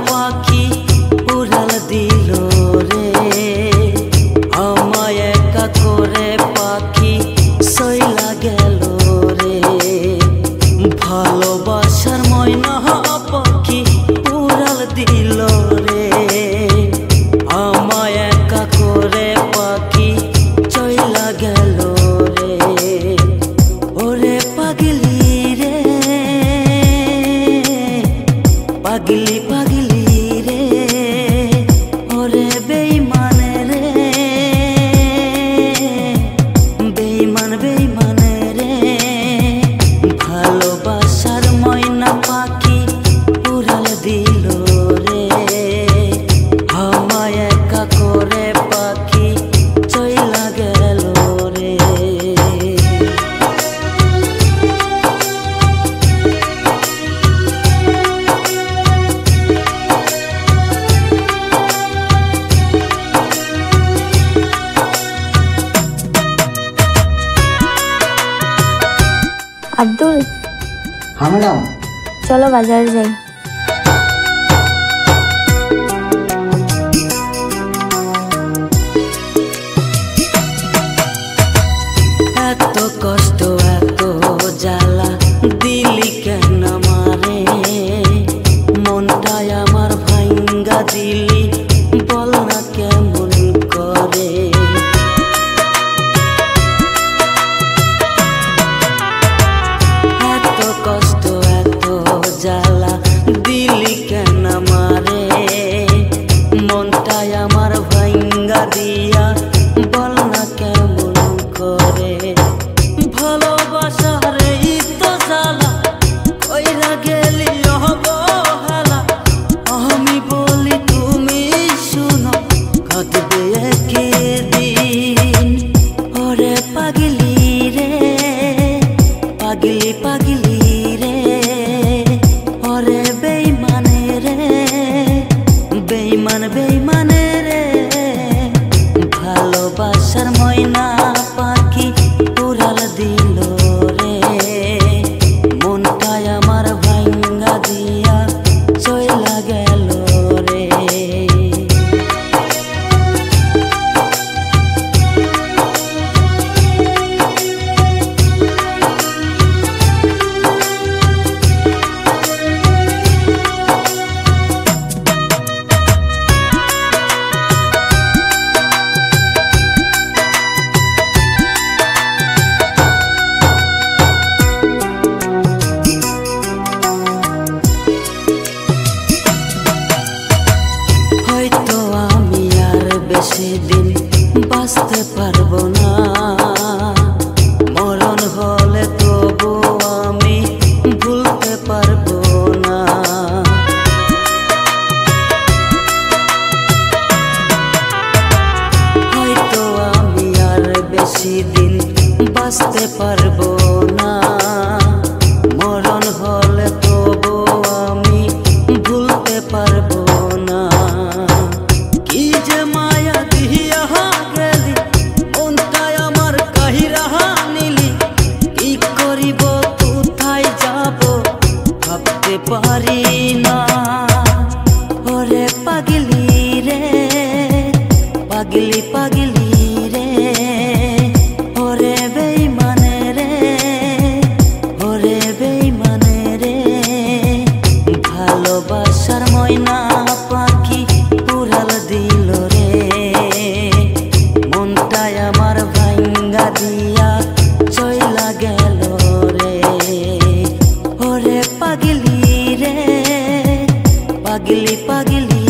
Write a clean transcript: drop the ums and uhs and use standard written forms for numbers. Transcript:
পাখি উড়াল দিল রে, আমায় একা করে পাখি সইলা গেল রে। ভালোবাসার ময়না পাখি উড়াল দিল রে, আমায় একা করে পাখি চইলা গেল রে। ওরে পাগলি রে, পাগলি পাগলি রে, ওরে বেঈমান রে, বেঈমান বেঈমান রে। ভালোবাসার ময়না পাখি উড়াল দিল রে, আমায় একা করে পাখি চইলা গেল রে। আব্দুল। হ্যাঁ ম্যাডাম। চলো বাজারে যাই। এত কষ্ট এত জ্বালা দিলি কেন মারে, মনটাই আমার ভাঙ্গা দিলি বল না কেমন করে। এত কষ্ট এত জ্বালা দিলি কেন মারে, মনটাই আমার ভাঙ্গা দিয়া বল না কেমন করে। ভালোবাসার এই তো জ্বালা কইরা গেলি অবহেলা, আমি বলি তুমি শুনো কাঁদবে একদিন। ওরে পাগলি রে, পাগলি পাগলি রে, ওরে বেঈমান রে, বেঈমান বেঈমান রে। ভালোবাসার ময়না পাখি উড়াল দিল রে, মনটাই আমার ভাঙ্গা দিয়া চইলা গেল রে। হয়তো আমি আর বেশি দিন বাঁচতে পারবো না, মরণ হলে তবু আমি ভুলতে পারবো না। হয়তো আমি আর বেশি দিন বাঁচতে পারবো না, মরণ হলে তবু আমি ভুলতে পারবো না। কি যে মায়া দিয়া গেলি, মনটাই আমার কাহিরা নিলি, কি করিব কোথায় যাব ভাবতে পারি না। ওরে পাগলি রে, পাগলি পাগলি রে, ওরে বেঈমান রে, ওরে বেঈমান রে। ভালোবাসার ময়না পাখি উড়াল দিল রে, মনটাই আমার ভাঙ্গা দিয়া চইলা গেল রে। ওরে পাগলি রে, পাগলি পাগলি